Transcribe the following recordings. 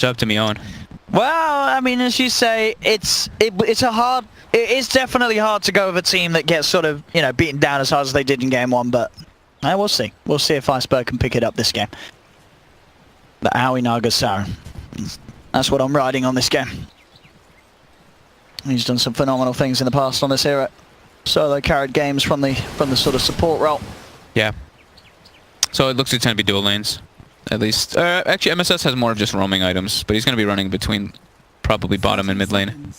Job to me on. Well, I mean, as you say, it is definitely hard to go with a team that gets sort of, you know, beaten down as hard as they did in game 1, but we'll see. We'll see if Iceberg can pick it up this game. The Aoi Nagasara. That's what I'm riding on this game. He's done some phenomenal things in the past on this era. Solo carried games from the sort of support role. Yeah. So it looks like it's going to be dual lanes. At least. Actually, MSS has more of just roaming items, but he's going to be running between probably bottom and mid lane.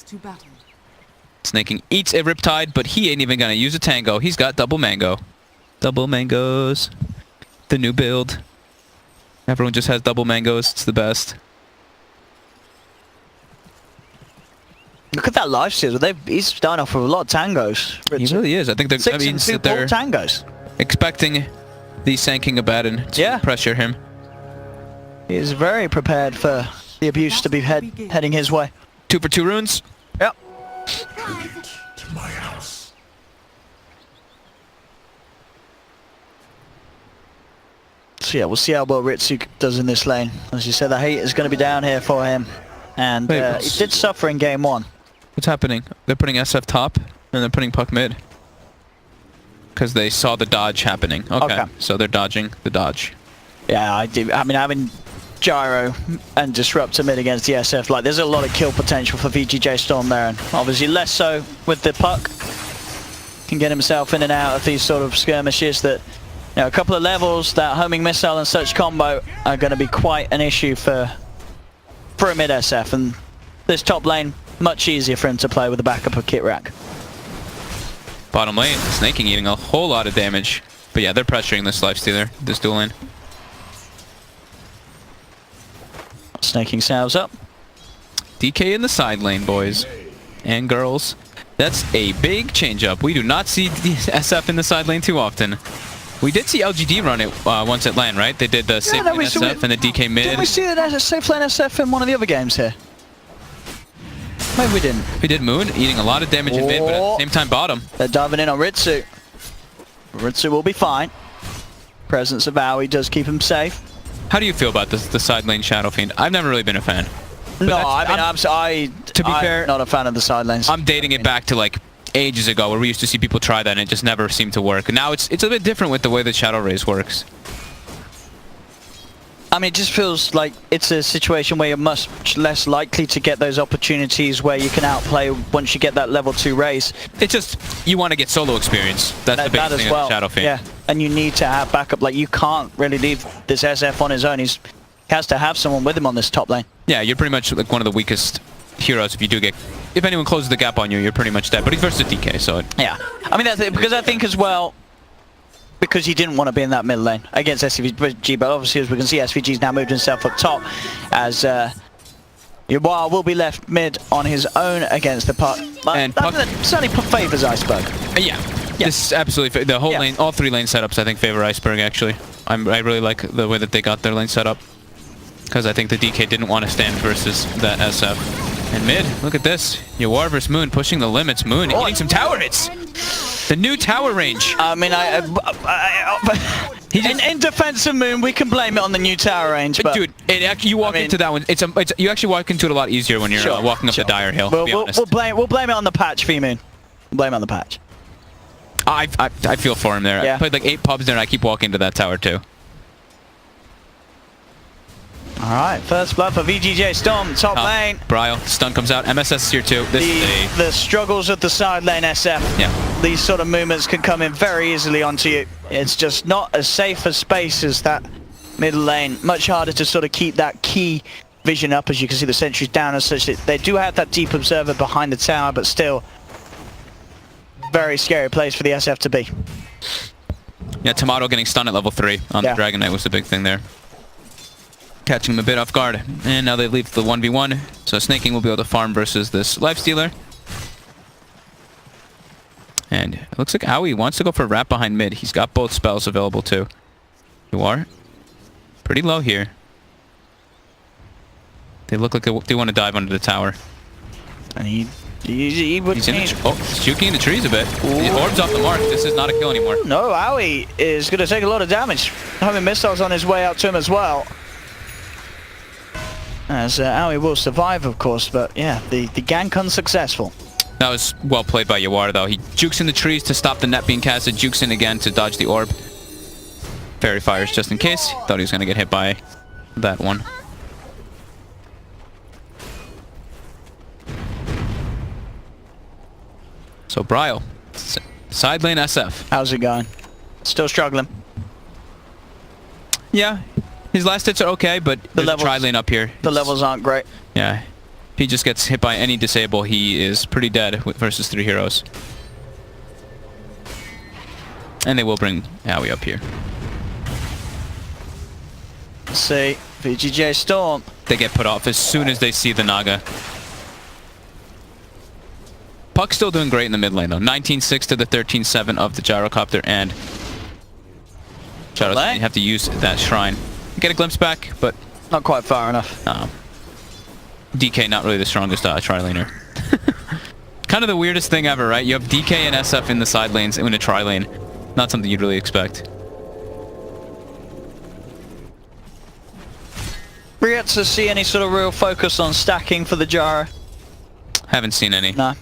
Snaking eats a Riptide, but he ain't even going to use a Tango. He's got double mango. Double mangoes. The new build. Everyone just has double mangoes. It's the best. Look at that lifesteal. He's starting off with a lot of tangos. He really is. I think they're, 6 and 2 tangos. Expecting the Sanking Abaddon to pressure him. He is very prepared for the abuse to be heading his way. 2 for 2 runes. Yep. To my house. So yeah, we'll see how well Ritsu does in this lane. As you said, the hate is going to be down here for him. And he did suffer in game 1. What's happening? They're putting SF top, and they're putting Puck mid. Because they saw the dodge happening. Okay, so they're dodging the dodge. Yeah, I do. I mean, having Gyro and Disruptor mid against the SF, like, there's a lot of kill potential for VGJ Storm there, and obviously less so with the Puck. Can get himself in and out of these sort of skirmishes that, you know, a couple of levels, that homing missile and such combo are going to be quite an issue for a mid SF, and this top lane, much easier for him to play with the backup of Kit Rack. Bottom lane, Snaking eating a whole lot of damage. But yeah, they're pressuring this lifestealer, this dual lane. Snaking salves up. DK in the side lane, boys and girls. That's a big change up. We do not see the SF in the side lane too often. We did see LGD run it once at LAN, right? They did the safe lane SF and the DK mid. Didn't we see a safe lane SF in one of the other games here? Maybe we didn't. We did Moon, eating a lot of damage in mid, but at the same time bottom. They're diving in on Ritsu. Ritsu will be fine. Presence of Aoi does keep him safe. How do you feel about the side lane Shadow Fiend? I've never really been a fan. No, I mean, to be fair, not a fan of the side lanes. I'm dating it back to like ages ago where we used to see people try that and it just never seemed to work. And now it's a bit different with the way that Shadow Rays works. I mean, it just feels like it's a situation where you're much less likely to get those opportunities where you can outplay once you get that level 2 race. It's just, you want to get solo experience. That's the biggest thing of Shadow Fiend. Yeah, and you need to have backup. Like, you can't really leave this SF on his own. He has to have someone with him on this top lane. Yeah, you're pretty much like one of the weakest heroes if you do get... If anyone closes the gap on you, you're pretty much dead. But he's versus DK, so... Yeah. I mean, that's it, because I think as well... Because he didn't want to be in that mid lane against SVG, but obviously as we can see, SVG's now moved himself up top as Yawar will be left mid on his own against the Puck. And Puck certainly favors Iceberg. Yeah. This is absolutely the whole lane, all 3 lane setups I think favor Iceberg actually. I really like the way that they got their lane set up. Because I think the DK didn't want to stand versus that SF. And mid, look at this. Yawar versus Moon pushing the limits. Moon eating some tower hits. The new tower range. I mean, in defense of Moon, we can blame it on the new tower range. But dude, you walk into that one. You actually walk into it a lot easier when you're walking up the Dire Hill. We'll blame it on the patch, V-Moon. We'll blame it on the patch. I feel for him there. I played like 8 pubs there, and I keep walking to that tower too. Alright, first blood for VGJ Storm, top lane. Bryle, stun comes out, MSS is here too. The struggles of the side lane SF. Yeah. These sort of movements can come in very easily onto you. It's just not as safe a space as that middle lane. Much harder to sort of keep that key vision up, as you can see the sentries down as such. They do have that deep observer behind the tower, but still very scary place for the SF to be. Yeah, Tomato getting stunned at level 3 on the Dragon Knight was the big thing there. Catching him a bit off guard. And now they leave the 1v1. So Snaking will be able to farm versus this Lifestealer. And it looks like Aoi wants to go for a wrap behind mid. He's got both spells available too. You are pretty low here. They look like they want to dive under the tower. And he's juking in the trees a bit. The orb's off the mark. This is not a kill anymore. No, Aoi is going to take a lot of damage. Having missiles on his way out to him as well. As Aoi will survive, of course, but yeah, the gank unsuccessful. That was well played by Yawar, though. He jukes in the trees to stop the net being casted, jukes in again to dodge the orb. Fairy fires just in case. Thought he was going to get hit by that one. So Bryle, side lane SF. How's it going? Still struggling. Yeah, his last hits are okay, but there's a tri lane up here. The levels aren't great. Yeah, if he just gets hit by any disable, he is pretty dead versus 3 heroes. And they will bring Aoi up here. Let's see, VGJ Storm. They get put off as soon as they see the Naga. Puck's still doing great in the mid lane though. 19-6 to the 13-7 of the gyrocopter, and Shadows have to use that shrine. Get a glimpse back, but not quite far enough. DK not really the strongest tri-laner. Kind of the weirdest thing ever, right? You have DK and SF in the side lanes in a tri-lane. Not something you'd really expect. We yet to see any sort of real focus on stacking for the Gyro? Haven't seen any. No,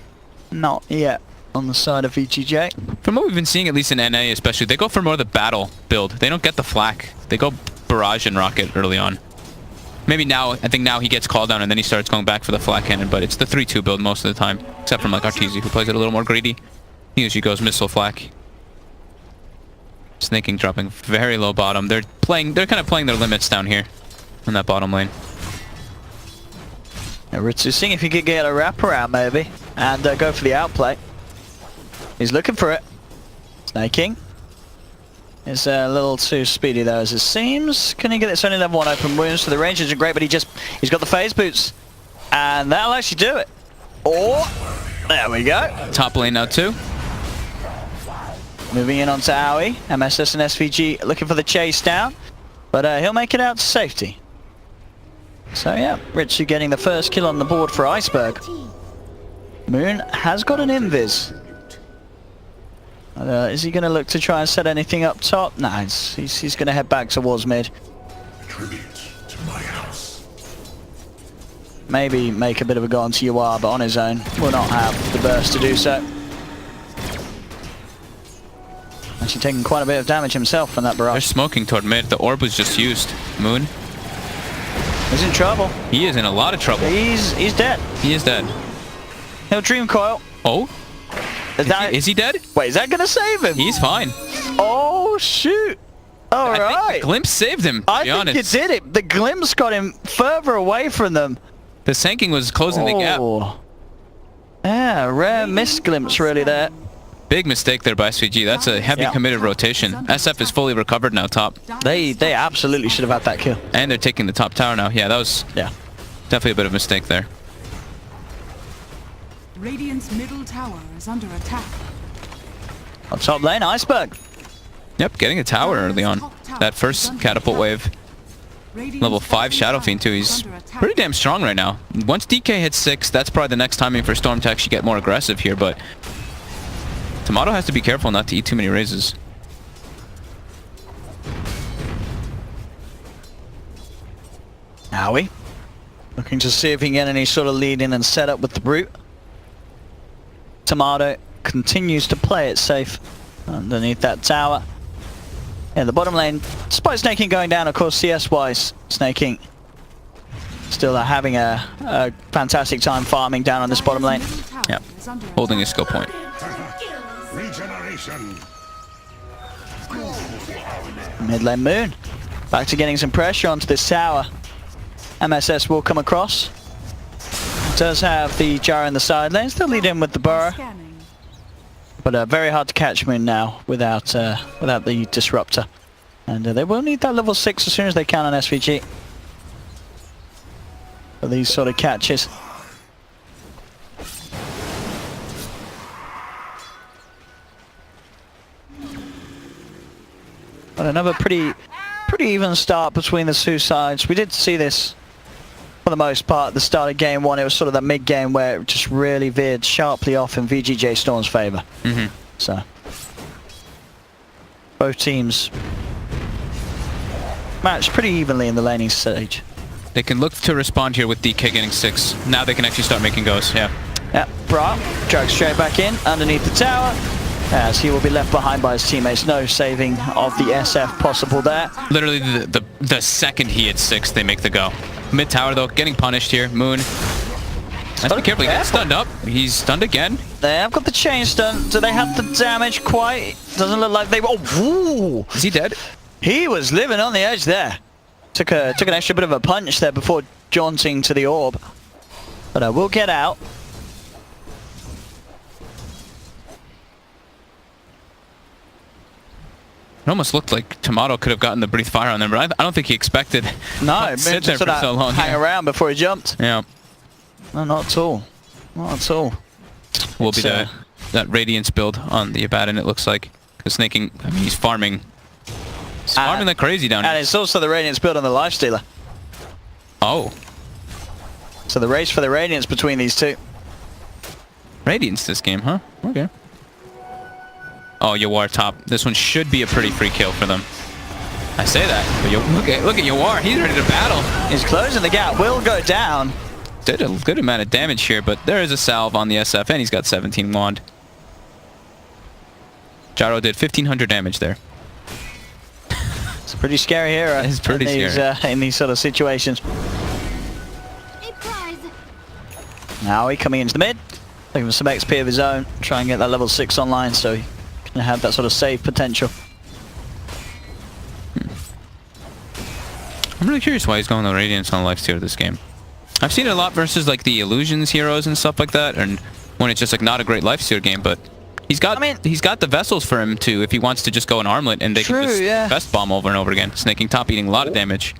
not yet on the side of VGJ. From what we've been seeing, at least in NA especially, they go for more of the battle build. They don't get the flak. They go barrage and rocket early on. Maybe now, I think now he gets called down and then he starts going back for the flak cannon, but it's the 3-2 build most of the time, except from like Arteezy, who plays it a little more greedy. He usually goes missile flak. Snaking dropping very low bottom. They're kind of playing their limits down here in that bottom lane. Ritsu seeing if he could get a wraparound maybe and go for the outplay. He's looking for it. Snaking is a little too speedy though, as it seems. Can he get it? It's only level 1 open wounds, so the range isn't great, but he's got the phase boots, and that'll actually do it. Or there we go. Top lane now too. Moving in onto Aoi. MSS and SVG looking for the chase down, but he'll make it out to safety. So yeah, Ritsu getting the first kill on the board for Iceberg. Moon has got an invis. Is he going to look to try and set anything up top? No, he's going to head back towards mid. Tribute to my house. Maybe make a bit of a go onto Yawar, but on his own will not have the burst to do so. Actually taking quite a bit of damage himself from that barrage. They're smoking toward mid. The orb was just used. Moon. He's in trouble. He is in a lot of trouble. He's dead. He is dead. He'll dream coil. Oh? Is he dead? Wait, is that gonna save him? He's fine. Oh shoot! All right. I think the glimpse saved him, to be honest. I think it did it. The glimpse got him further away from them. The sanking was closing the gap. Yeah, rare missed glimpse really there. Big mistake there by SVG. That's a heavy committed rotation. SF is fully recovered now top. They absolutely should have had that kill. And they're taking the top tower now. Yeah, that was definitely a bit of a mistake there. Radiant's middle tower is under attack. On top lane, Iceberg. Yep, getting a tower early on. That first catapult wave. Level 5 Shadow Fiend too. He's pretty damn strong right now. Once DK hits 6, that's probably the next timing for Storm to actually get more aggressive here, but Tomato has to be careful not to eat too many raises. Aoi looking to see if he can get any sort of lead in and set up with the brute. Tomato continues to play it safe underneath that tower. Yeah, the bottom lane, despite Snaking going down, of course, CS-wise, Snaking still having a fantastic time farming down on this bottom lane. Yeah, holding a skill point. Regeneration. Mid lane Moon, back to getting some pressure onto this tower. MSS will come across. Does have the Gyro in the side lanes. They'll lead in with the burrow, but very hard to catch Moon now without the disruptor. And they will need that level 6 as soon as they can on SVG for these sort of catches. But another pretty even start between the two sides. We did see this for the most part at the start of game 1. It was sort of that mid game where it just really veered sharply off in VGJ Storm's favor. So both teams matched pretty evenly in the laning stage. They can look to respond here with DK getting 6. Now they can actually start making goes, yeah. Yeah, Bra drags straight back in underneath the tower, as he will be left behind by his teammates. No saving of the SF possible there. Literally the second he hits 6, they make the go. Mid tower though, getting punished here. Moon. Let's be careful, he gets stunned up. He's stunned again. They have got the chain stun. Do they have the damage quite? Doesn't look like they... Oh, Is he dead? he was living on the edge there. Took an extra bit of a punch there before jaunting to the orb. But I will get out. It almost looked like Tomato could have gotten the breathe fire on them, but I don't think he expected No, to sit there for so long. hang around before he jumped. Yeah. No, not at all. Not at all. Will be It's, that Radiance build on the Abaddon, it looks like. Because Snaking, I mean, he's farming. He's farming like crazy down here. And it's also the Radiance build on the Lifestealer. Oh. So the race for the Radiance between these two. Radiance this game, huh? Okay. Oh, Yawar top. This one should be a pretty free kill for them. I say that, but look at Yawar. He's ready to battle. He's closing the gap. Will go down. Did a good amount of damage here, but there is a salve on the SF, and he's got 17 wand. Gyro did 1,500 damage there. It's a pretty scary hero. It's pretty scary. In these sort of situations. Now he coming into the mid. Looking for some XP of his own. Try and get that level 6 online so he can have that sort of save potential. I'm really curious why he's going the Radiance on Lifestealer this game. I've seen it a lot versus like the Illusions heroes and stuff like that, and when it's just like not a great Lifestealer game, but he's got the vessels for him to if he wants to just go an armlet and they can just best bomb over and over again. Snaking top, eating a lot of damage.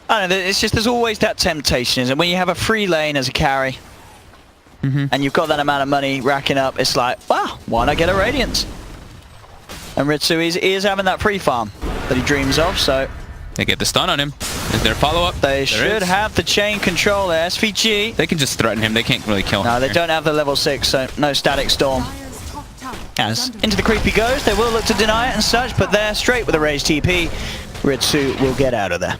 I don't know, it's just there's always that temptation, isn't it? When you have a free lane as a carry, and you've got that amount of money racking up, it's like, wow, why not get a Radiance? And Ritsu is having that free farm that he dreams of, so... They get the stun on him. Is there follow-up? They should have the chain control there. SVG. They can just threaten him. They can't really kill him. No, they don't have the level 6, so no static storm. As into the creep he goes, they will look to deny it and such, but they're straight with a raised TP. Ritsu will get out of there.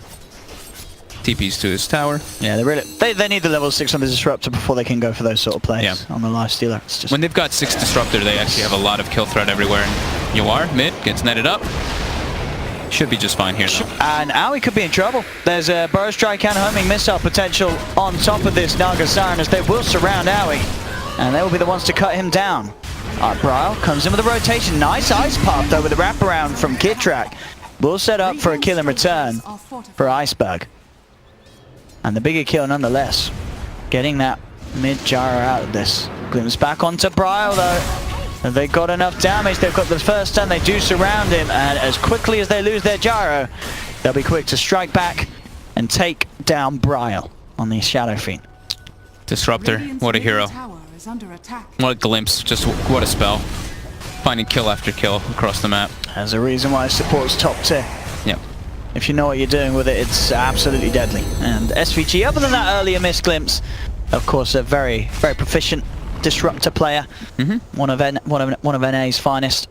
TP's to his tower. Yeah, they need the level 6 on the Disruptor before they can go for those sort of plays on the Lifestealer. It's just... When they've got 6 Disruptor, they actually have a lot of kill threat everywhere. And Yawar, mid, gets netted up. Should be just fine here, though. And Aoi could be in trouble. There's a Burrow Strike and homing missile potential on top of this Naga Siren as they will surround Aoi. And they will be the ones to cut him down. Bryle comes in with a rotation. Nice ice path, though, with a wraparound from Kitrak. Will set up for a kill in return for Iceberg. And the bigger kill, nonetheless. Getting that mid-gyro out of this. Glimpse back onto Bryle, though. And they got enough damage. They've got the first stun. They do surround him, and as quickly as they lose their gyro, they'll be quick to strike back and take down Bryle on the Shadow Fiend. Disruptor, what a hero. What a glimpse, just what a spell. Finding kill after kill across the map. There's a reason why it supports top tier. Yep. If you know what you're doing with it, it's absolutely deadly. And SVG, other than that earlier missed glimpse, of course, a very, very proficient Disruptor player, one of NA's finest.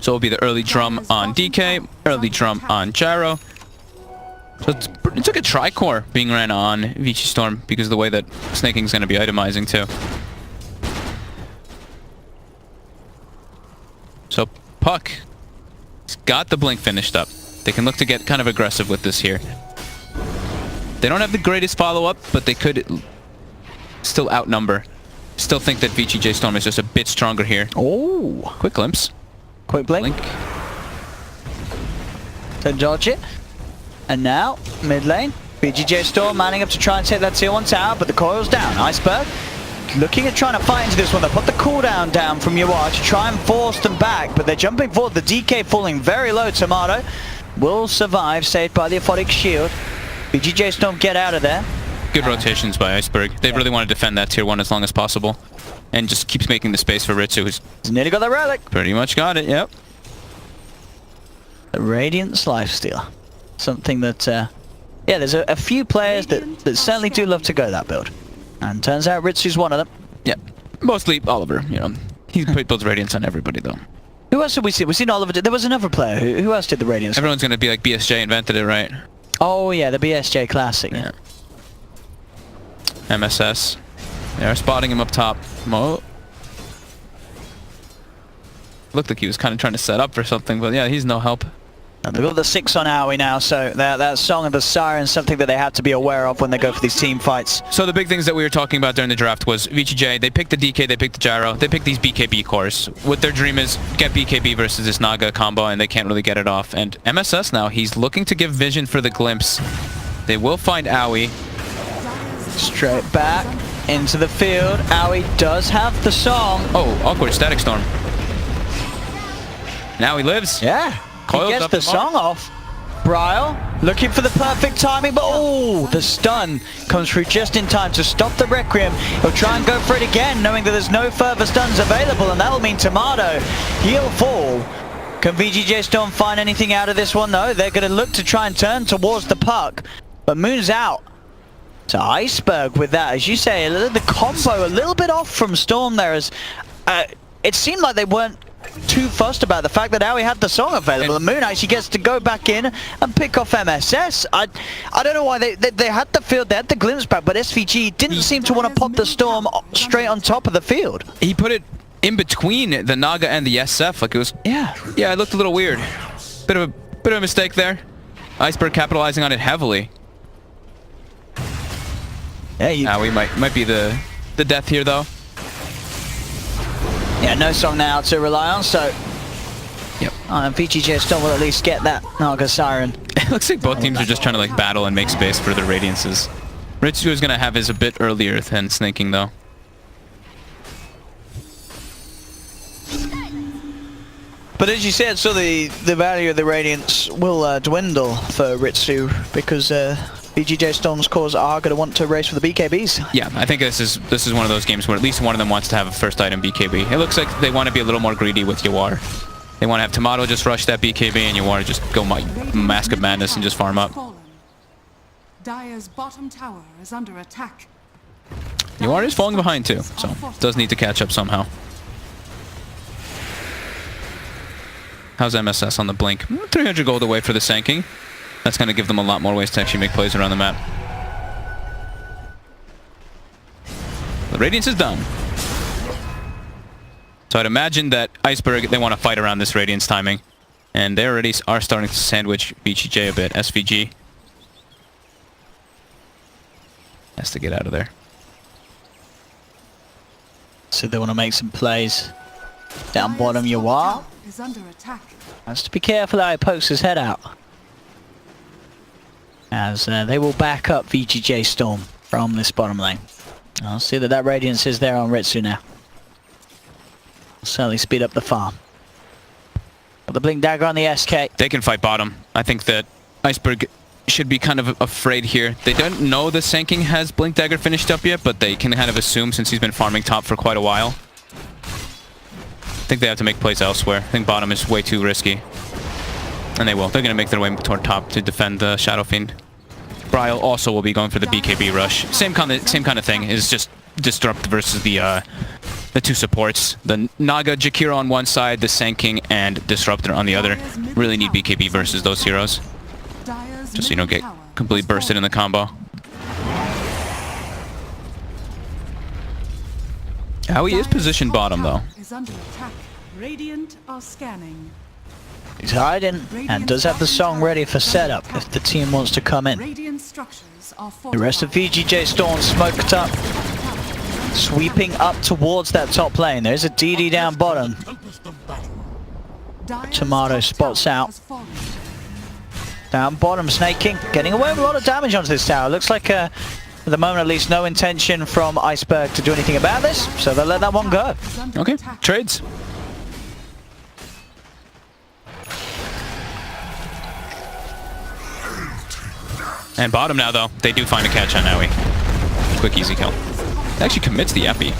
So it'll be the early drum on DK, early drum on Gyro. So it's like a Tricore being ran on VG Storm because of the way that Snaking's going to be itemizing too. So Puck has got the blink finished up. They can look to get kind of aggressive with this here. They don't have the greatest follow-up, but they could still outnumber. Still think that VGJ Storm is just a bit stronger here. Oh, quick glimpse. Quick blink. Don't dodge it. And now, mid lane. VGJ Storm manning up to try and take that tier 1 tower, but the coil's down. Iceberg looking at trying to fight into this one. They put the cooldown down from Yawar to try and force them back, but they're jumping forward. The DK falling very low. Tomato will survive, saved by the Aphotic Shield. VGJ Storm get out of there. Good rotations by Iceberg. They really want to defend that tier 1 as long as possible. And just keeps making the space for Ritsu, who's nearly got the relic. Pretty much got it, yep. The Radiance Lifestealer. Something that, yeah, there's a few players that certainly do love to go that build. And turns out Ritsu's one of them. Yep. Mostly Oliver, you know. He builds Radiance on everybody, though. Who else did we see? We seen Oliver. There was another player. Who else did the Radiance? Everyone's going to be like BSJ invented it, right? Oh yeah, the BSJ Classic. Yeah. MSS. They're spotting him up top. Mo. Looked like he was kind of trying to set up for something, but yeah, he's no help. And they've got the 6 on Owie now, so that Song of the Siren is something that they have to be aware of when they go for these team fights. So the big things that we were talking about during the draft was VGJ, they picked the DK, they picked the Gyro, they picked these BKB cores. What their dream is, get BKB versus this Naga combo, and they can't really get it off. And MSS now, he's looking to give vision for the glimpse. They will find Owie. Straight back into the field. Owie does have the Song. Oh, awkward Static Storm. Now he lives. Yeah. Coils he gets up the the Song off. Bryle looking for the perfect timing, but oh, the stun comes through just in time to stop the Requiem. He'll try and go for it again, knowing that there's no further stuns available, and that'll mean Tomato, he'll fall. Can VGJ Storm find anything out of this one? No, they're going to look to try and turn towards the puck, but Moon's out. To Iceberg with that, as you say, the combo a little bit off from Storm there, as it seemed like they weren't too fussed about the fact that Owie had the Song available, and Moon actually gets to go back in and pick off MSS. I don't know why they had the field, they had the glimpse back, but SVG didn't seem to want to pop the Storm straight on top of the field. He put it in between the Naga and the SF, like it was, yeah, it looked a little weird. Bit of a mistake there. Iceberg capitalizing on it heavily. Yeah, Owie might be the death here though. Yeah, no Song now to rely on, so... Yep. And VGJ Storm will at least get that Naga Siren. It looks like both teams are just trying to like battle and make space for their Radiances. Ritsu is going to have his a bit earlier than Snaking though. But as you said, so the value of the Radiance will dwindle for Ritsu, because VGJ Storm's cores are going to want to race for the BKBs. Yeah, I think this is one of those games where at least one of them wants to have a first item BKB. It looks like they want to be a little more greedy with Yawar. They want to have Tomato just rush that BKB and Yawar just go Mask of Madness and just farm up. Dire's bottom tower is under attack. Yawar is falling behind too, so does need to catch up somehow. How's MSS on the blink? 300 gold away for the Sanking. That's going to give them a lot more ways to actually make plays around the map. The Radiance is done. So I'd imagine that Iceberg, they want to fight around this Radiance timing. And they already are starting to sandwich VGJ a bit. SVG has to get out of there. So they want to make some plays. Down bottom Yawar. Is under attack. Has to be careful how he pokes his head out, as they will back up VGJ Storm from this bottom lane. I'll see that Radiance is there on Ritsu now. Will certainly speed up the farm. Got the Blink Dagger on the SK. They can fight bottom. I think that Iceberg should be kind of afraid here. They don't know the Sanking has Blink Dagger finished up yet, but they can kind of assume since he's been farming top for quite a while. I think they have to make plays elsewhere. I think bottom is way too risky. And they will. They're going to make their way toward top to defend the Shadow Fiend. Bryle also will be going for the BKB rush. Same kind of thing. Is just disrupt versus the two supports. The Naga Jakiro on one side, the Sanking and Disruptor on the other. Really need BKB versus those heroes. Just so you don't get completely bursted in the combo. Owie is positioned bottom though. Is under attack. Radiant are scanning. He's hiding and does have the Song ready for setup if the team wants to come in. Radiant structures are The rest of VGJ Storm smoked up, sweeping up towards that top lane. There's a DD down bottom. Tomato spots out. Down bottom, Snaking, getting away with a lot of damage onto this tower. Looks like, at the moment at least, no intention from Iceberg to do anything about this, so they'll let that one go. Okay, trades. And bottom now, though, they do find a catch on Owie. Quick, easy kill. Actually commits the Epi.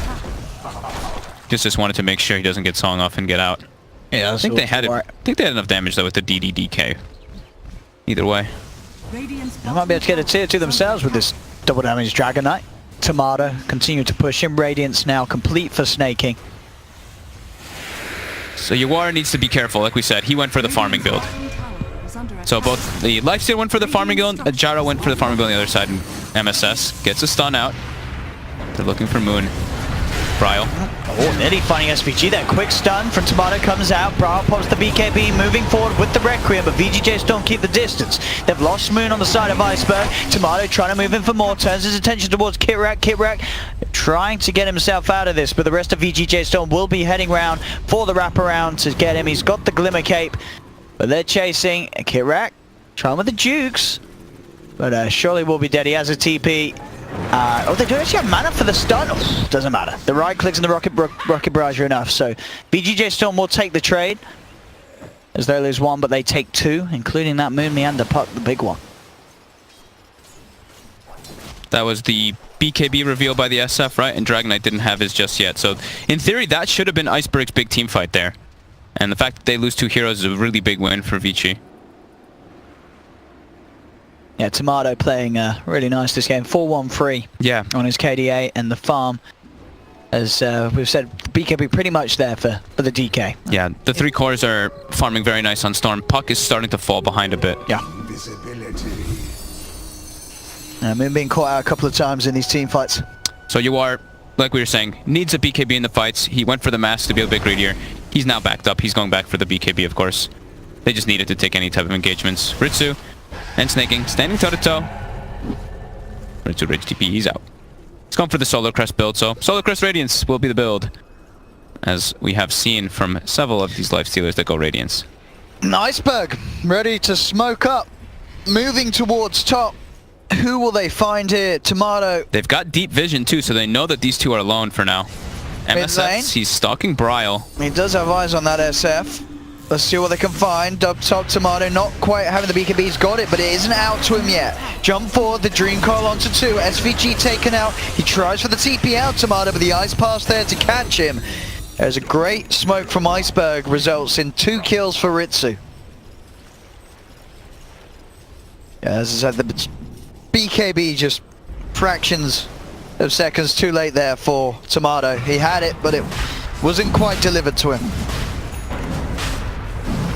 Just wanted to make sure he doesn't get Song off and get out. Yeah, I think they had enough damage though with the DDDK. Either way. They might be able to get a tier 2 themselves with this double damage Dragon Knight. Tomato continue to push him. Radiance now complete for Snaking. So Yawar needs to be careful, like we said. He went for the farming build. is under attack. So both the Lifesteal went for the farming guild, Gyro went for the farming guild on the other side, and MSS gets a stun out. They're looking for Moon. Bryle. Oh, nearly finding SVG there. Quick stun from Tomato comes out. Bryle pops the BKB, moving forward with the Requiem, but VGJs don't keep the distance. They've lost Moon on the side of Iceberg. Tomato trying to move in for more, turns his attention towards Kitrak. Kitrak trying to get himself out of this, but the rest of VGJ Storm will be heading round for the wraparound to get him. He's got the Glimmer Cape, but they're chasing Kitrak. Trying with the Jukes, but surely will be dead. He has a TP. Oh, they do actually have mana for the stun. Oh, doesn't matter. The right clicks and the rocket barrage are enough. So VGJ Storm will take the trade as they lose one, but they take two, including that Moon Meander puck, the big one. That was the BKB reveal by the SF, right? And Dragon Knight didn't have his just yet. So in theory, that should have been Iceberg's big team fight there. And the fact that they lose 2 heroes is a really big win for VG. Yeah, Tomato playing really nice this game. 4-1-3 on his KDA, and the farm, as we've said, BKB pretty much there for the DK. Yeah, the 3 cores are farming very nice on Storm. Puck is starting to fall behind a bit. Yeah. Moon being caught out a couple of times in these team fights. So you are, like we were saying, needs a BKB in the fights. He went for the mask to be a bit greedier. He's now backed up. He's going back for the BKB, of course. They just needed to take any type of engagements. Ritsu and Snaking, standing toe-to-toe. Ritsu Ridge TP, he's out. He's going for the Solar Crest build, so Solar Crest Radiance will be the build, as we have seen from several of these Lifestealers that go Radiance. Iceberg, ready to smoke up, moving towards top. Who will they find here? Tomato. They've got deep vision too, so they know that these 2 are alone for now. MSS, he's stalking Bryle. He does have eyes on that SF. Let's see what they can find. Up top, Tomato not quite having the BKB. He's got it, but it isn't out to him yet. Jump forward, the Dream Coil onto 2. SVG taken out. He tries for the TP out, Tomato, but the ice pass there to catch him. There's a great smoke from Iceberg, results in 2 kills for Ritsu. Yeah, as I said, the BKB just fractions of seconds too late there for Tomato. He had it, but it wasn't quite delivered to him.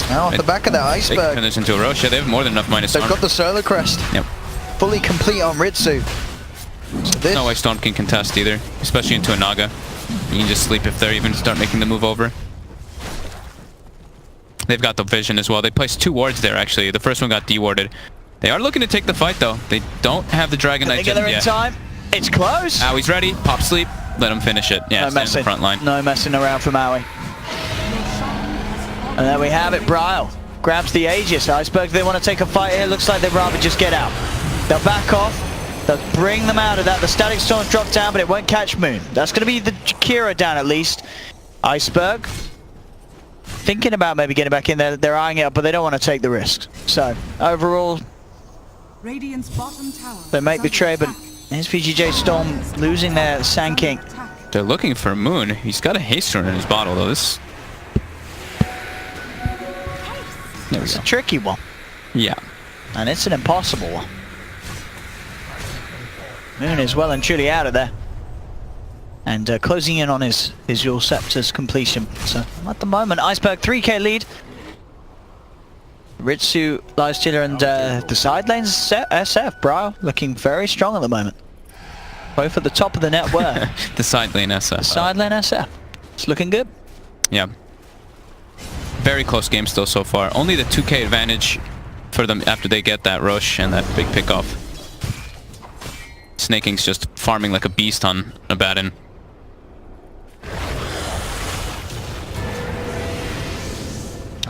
Now off the back of that Iceberg. They can turn this into a rush. Yeah, they have more than enough minus They've armor. got the Solar Crest. Yep. Fully complete on Ritsu. So this No way Storm can contest either, especially into a Naga. You can just sleep if they even start making the move over. They've got the vision as well. They placed 2 wards there, actually. The first one got dewarded. They are looking to take the fight, though. They don't have the Dragon Knight together in time. It's close. Aui's ready. Pop sleep. Let him finish it. Yeah, No stand in the front line. No messing around from Aui. And there we have it. Bryle grabs the Aegis. Iceberg, they want to take a fight here. Looks like they'd rather just get out. They'll back off. They'll bring them out of that. The Static Storm's dropped down, but it won't catch Moon. That's going to be the Kira down at least. Iceberg thinking about maybe getting back in there. They're eyeing it up, but they don't want to take the risks. So overall, Radiant's bottom tower they make the is trade, under but attack. here's VGJ Storm losing their Sand King. They're looking for Moon. He's got a haste rune in his bottle, though. This... There we It's go. a tricky one. Yeah. And it's an impossible one. Moon is well and truly out of there. And closing in on his Dual Scepter's completion. So at the moment, Iceberg 3k lead. Ritsu, Lifestealer, and the side lanes SF, Bryle, looking very strong at the moment. Both at the top of the net worth. The side lane SF. Side lane SF. It's looking good. Yeah. Very close game still so far. Only the 2k advantage for them after they get that rush and that big pickoff. Snaking's just farming like a beast on Abaddon.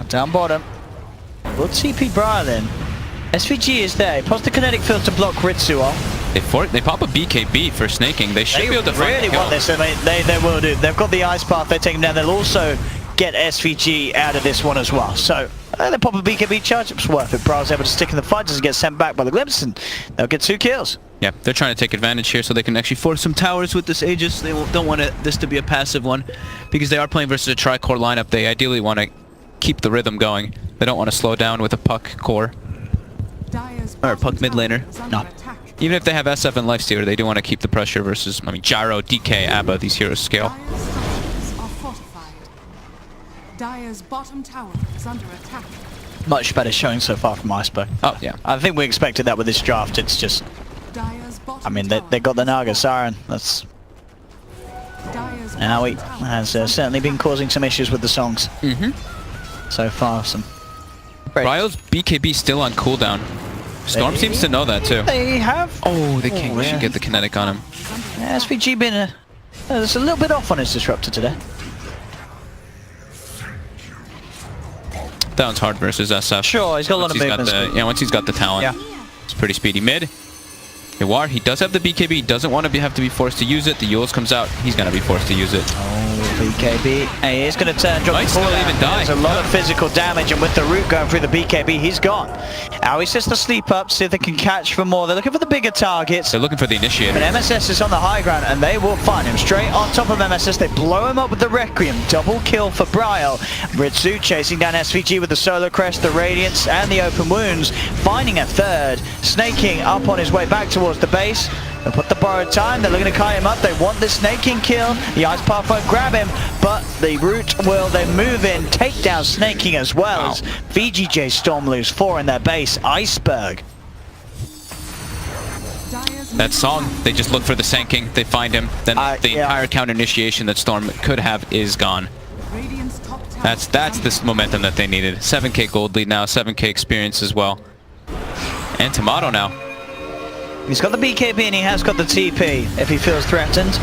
Down bottom. We'll TP Bryle in. SVG is there. He pops the kinetic field to block Ritsu off. They pop a BKB for Snaking. They should be able to find really the kill. want this. I mean, they will do. They've got the ice path. They take him down. They'll also get SVG out of this one as well. So they pop a BKB charge. It's worth it. Bryle's able to stick in the fight. Doesn't get sent back by the Glimpse, and they'll get 2 kills. Yeah, they're trying to take advantage here so they can actually force some towers with this Aegis. They don't want this to be a passive one because they are playing versus a tri-core lineup. They ideally want to keep the rhythm going. They don't want to slow down with a puck core. Or puck mid laner. No. Even if they have SF and Lifestealer, they do want to keep the pressure versus, I mean, Gyro, DK, Abba, these heroes scale. Dire's structures are fortified. Dire's bottom tower is under attack. Much better showing so far from Iceberg. Oh, yeah. I think we expected that with this draft. It's just, Dire's bottom I mean, tower they got the is Naga under Siren. That's Dire's now he bottom tower has is under certainly been causing some issues with the songs so far. Some Ryo's BKB still on cooldown. Storm seems to know that too. They have. Oh, they can't yeah. get the kinetic on him. Yeah, SVG been there's a little bit off on his disruptor today. That one's hard versus SF. Sure, he's got a lot of Once he's got movement. the, once he's got the talent, Yeah. it's pretty speedy. Mid, Yawar, he does have the BKB. He doesn't want to have to be forced to use it. The Yules comes out. He's gonna be forced to use it. BKB. And he is going to turn, drop Might the still ball even down. die. There's a lot of physical damage, and with the root going through the BKB, he's gone. Now he says to sleep up, see if they can catch for more. They're looking for the bigger targets. They're looking for the initiator. But MSS is on the high ground, and they will find him straight on top of MSS. They blow him up with the Requiem. Double kill for Bryle. Ritsu chasing down SVG with the Solar Crest, the Radiance, and the Open Wounds. Finding a third. Snaking up on his way back towards the base. They'll put the borrowed time. They're looking to kite him up. They want this Snaking kill. The Ice Path won't grab him, but the root will then move in, take down Snaking as well as VGJ Storm lose 4 in their base. Iceberg. Dire's That song, they just look for the Sand King, they find him, then the yeah. entire counter initiation that Storm could have is gone. Radiant's top tower That's this momentum that they needed. 7k gold lead now, 7k experience as well. And Tomato now. He's got the BKB and he has got the TP if he feels threatened.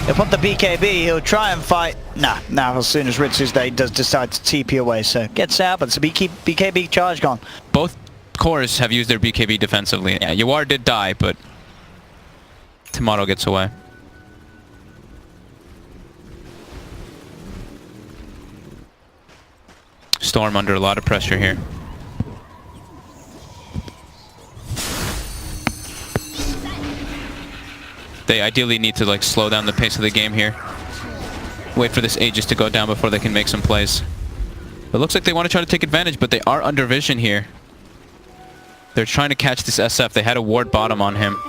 He'll put the BKB, he'll try and fight. Nah, now as soon as Ritsu's there, he does decide to TP away, so gets out, but it's a BKB charge gone. Both cores have used their BKB defensively. Yeah, Yawar did die, but Tomato gets away. Storm under a lot of pressure here. They ideally need to like slow down the pace of the game here. Wait for this Aegis to go down before they can make some plays. It looks like they want to try to take advantage, but they are under vision here. They're trying to catch this SF. They had a ward bottom on him.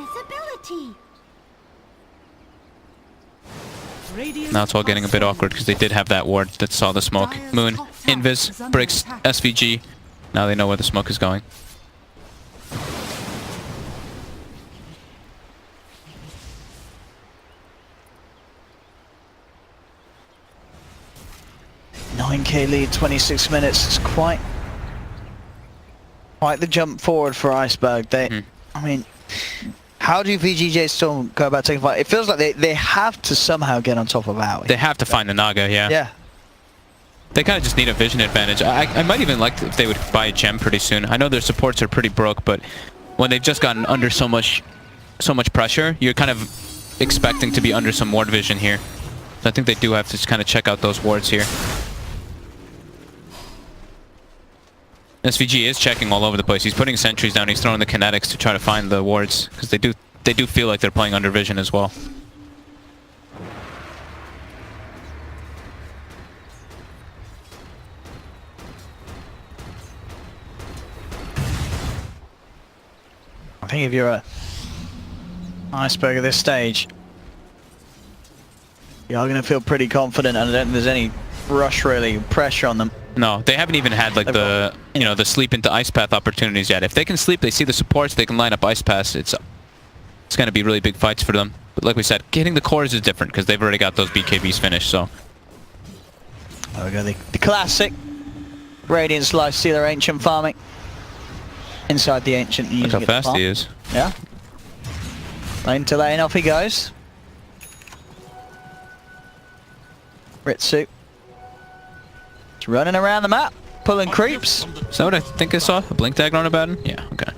Now it's all getting a bit awkward because they did have that ward that saw the smoke. Moon, Invis, breaks SVG. Now they know where the smoke is going. $9k lead, 26 minutes. It's quite the jump forward for Iceberg. I mean, how do VGJ still go about taking fight? It feels like they have to somehow get on top of Aoi. They have to find the Naga, yeah. Yeah. They kind of just need a vision advantage. I might even like if they would buy a gem pretty soon. I know their supports are pretty broke, but when they've just gotten under so much pressure, you're kind of expecting to be under some ward vision here. So I think they do have to just kind of check out those wards here. SVG is checking all over the place. He's putting sentries down. He's throwing the kinetics to try to find the wards because they do feel like they're playing under vision as well. I think if you're a Iceberg at this stage, you are going to feel pretty confident, and I don't think there's any rush really pressure on them. No, they haven't even had like the sleep into ice path opportunities yet. If they can sleep, they see the supports, they can line up ice paths. It's going to be really big fights for them. But like we said, getting the cores is different because they've already got those BKBs finished. So there we go, the classic Radiance Lifestealer Ancient farming inside the Ancient. look how fast he is. Yeah. Lane to lane, off he goes. Ritsu. It's running around the map, pulling creeps. Is that what I think I saw? A blink dagger on a Batten? Yeah, okay.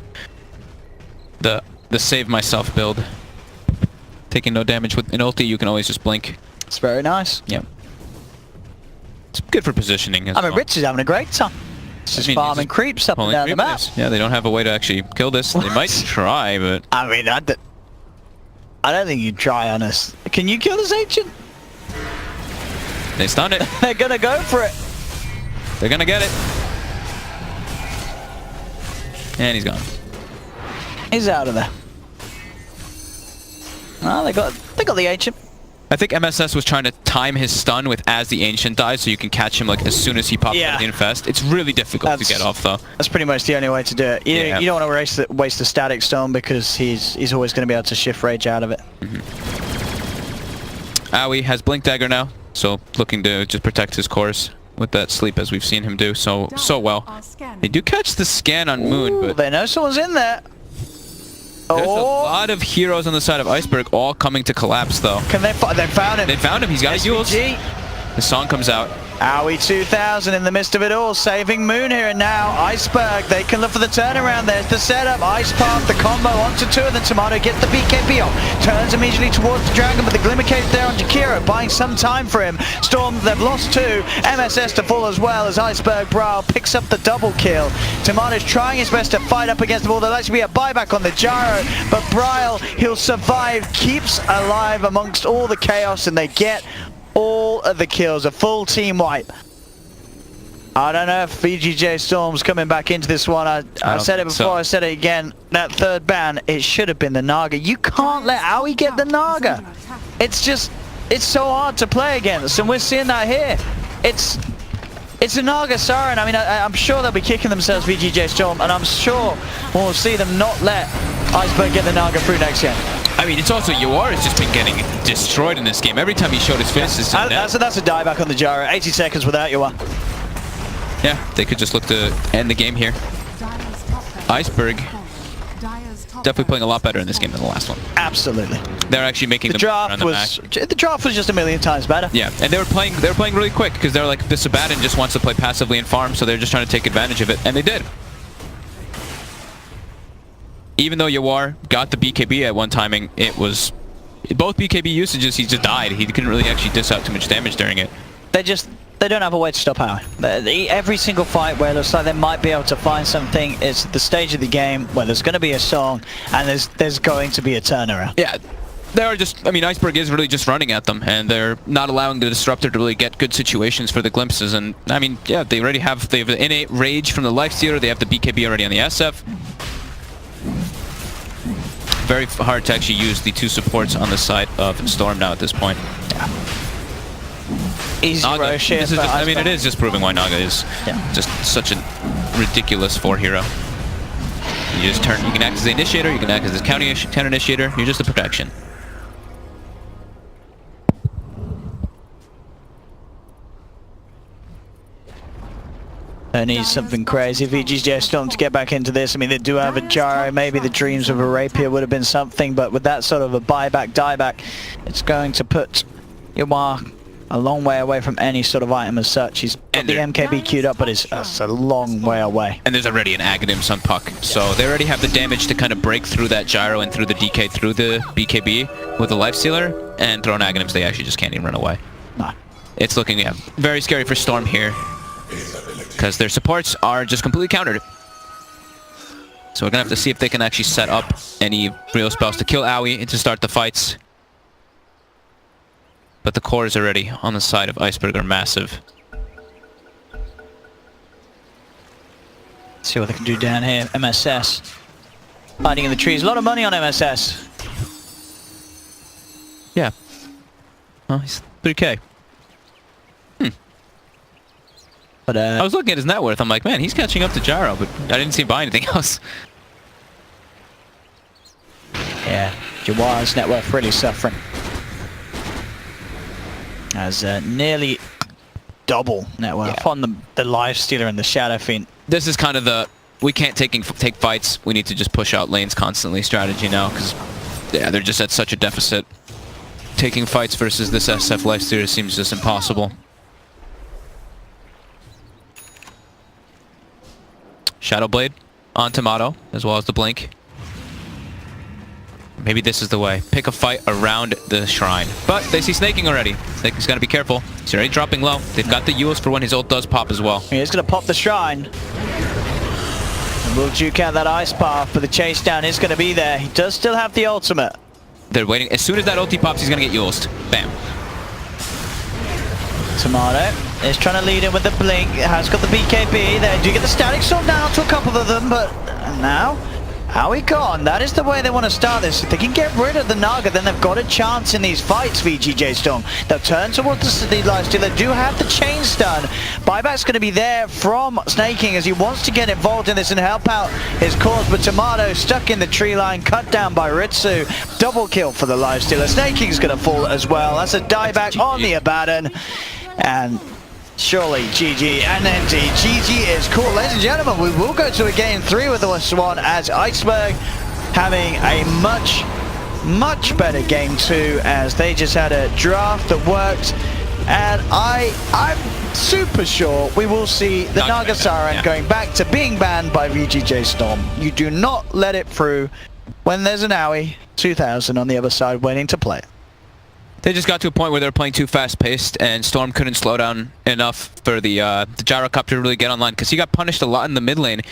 The save myself build. Taking no damage with an ulti, you can always just blink. It's very nice. Yeah. It's good for positioning as well. Ritsu's having a great time. It's just farming creeps up and down the map. Yeah, they don't have a way to actually kill this. They might try, but... I mean, I don't think you'd try on us. Can you kill this Ancient? They stun it. They're gonna go for it. They're gonna get it. And he's gone. He's out of there. Well, they got the Ancient. I think MSS was trying to time his stun with as the Ancient dies, so you can catch him like as soon as he pops out of the Infest. It's really difficult to get off, though. That's pretty much the only way to do it. You don't want to waste the static stone because he's always going to be able to shift rage out of it. Owie has Blink Dagger now, so looking to just protect his cores with that sleep as we've seen him do so well. They do catch the scan on Moon, but they know someone's in there. There's a lot of heroes on the side of Iceberg all coming to collapse, though. They found him. They found him. He's got Yules. The song comes out. Owie 2000 in the midst of it all, saving Moon here and now. Iceberg, they can look for the turnaround. There's the setup. Ice Path, the combo onto two, and then Tomato gets the BKB off. Turns immediately towards the Dragon, but the Glimmer Cage there on Jakiro, buying some time for him. Storm, they've lost two. MSS to fall as well as Iceberg Brawl picks up the double kill. Tomato's trying his best to fight up against the ball. There'll actually be a buyback on the Gyro, but Braille, he'll survive, keeps alive amongst all the chaos, and they get all of the kills, a full team wipe. I don't know if VGJ Storm's coming back into this one. I said it before, I said it again. That third ban, it should have been the Naga. You can't let Owie get the Naga. It's so hard to play against, and we're seeing that here. It's a Naga Siren. I mean, I'm sure they'll be kicking themselves, VGJ Storm, and I'm sure we'll see them not let Iceberg get the Naga through next game. I mean, it's also Yawar has just been getting destroyed in this game. Every time he showed his fists, that's a dieback on the Gyro. 80 seconds without Yawar. Yeah, they could just look to end the game here. Iceberg definitely playing a lot better in this game than the last one. Absolutely. They're actually making the draft was just a million times better. Yeah, and they were playing really quick because they're like, the Sabaton just wants to play passively and farm, so they're just trying to take advantage of it, and they did. Even though Yawar got the BKB at one timing, it was both BKB usages, he just died. He couldn't really actually dish out too much damage during it. They don't have a way to stop Owie. Every single fight where it looks like they might be able to find something, it's the stage of the game where there's going to be a song and there's going to be a turnaround. Yeah, they are just, I mean, Iceberg is really just running at them, and they're not allowing the Disruptor to really get good situations for the glimpses. And I mean, yeah, they have the innate rage from the Lifestealer, they have the BKB already on the SF. Very hard to actually use the two supports on the side of Storm now at this point. Yeah. Easy Roche. I mean, it is just proving why Naga is just such a ridiculous 4-hero. You just turn. You can act as the initiator. You can act as the counter initiator. You're just a protection. They need something crazy. VGJ Storm to get back into this. I mean, they do have a Gyro. Maybe the dreams of a Rapier would have been something, but with that sort of a buyback, dieback, it's going to put Yawar a long way away from any sort of item as such. He's got the MKB queued up, but it's a long way away. And there's already an Aghanims on Puck, so they already have the damage to kind of break through that Gyro and through the DK, through the BKB with the Lifestealer, and throw an Aghanims, they actually just can't even run away. No. It's looking very scary for Storm here, because their supports are just completely countered. So we're going to have to see if they can actually set up any real spells to kill Owie and to start the fights. But the cores already on the side of Iceberg are massive. See what they can do down here. MSS hiding in the trees. A lot of money on MSS. Yeah. Well, he's 3K. But I was looking at his net worth. I'm like, man, he's catching up to Gyro, but I didn't see him buy anything else. Yeah, Jawar's net worth really suffering. As nearly double net worth on the Lifestealer and the Shadow Fiend. This is kind of the, we can't take fights, we need to just push out lanes constantly strategy now, because they're just at such a deficit. Taking fights versus this SF Lifestealer seems just impossible. Shadow Blade on Tomato, as well as the Blink. Maybe this is the way. Pick a fight around the shrine. But they see Snaking already. Snaking's got to be careful. He's already dropping low. They've got the Euls for when his ult does pop as well. He's going to pop the shrine. And we'll juke out that Ice Path, but the chase down is going to be there. He does still have the ultimate. They're waiting. As soon as that ulti pops, he's going to get Eulsed. Bam. Tomato is trying to lead in with the Blink. Has got the BKB. They do get the Static Storm down to a couple of them, but now Aoi gone. That is the way they want to start this. If they can get rid of the Naga, then they've got a chance in these fights, VGJ Storm. They'll turn towards the City Lifesteal. They do have the chain stun. Buyback's going to be there from Snaking as he wants to get involved in this and help out his cause, but Tomato stuck in the tree line, cut down by Ritsu. Double kill for the Lifestealer. Snaking's going to fall as well. That's a dieback on the Abaddon. And surely GG and NT. GG is cool. Ladies and gentlemen, we will go to a game 3 with the Swan as Iceberg having a much better game 2 as they just had a draft that worked. And I'm super sure we will see the Naga Siren going back to being banned by VGJ Storm. You do not let it through when there's an Aoi 2000 on the other side waiting to play. They just got to a point where they were playing too fast-paced, and Storm couldn't slow down enough for the gyrocopter to really get online, because he got punished a lot in the mid lane.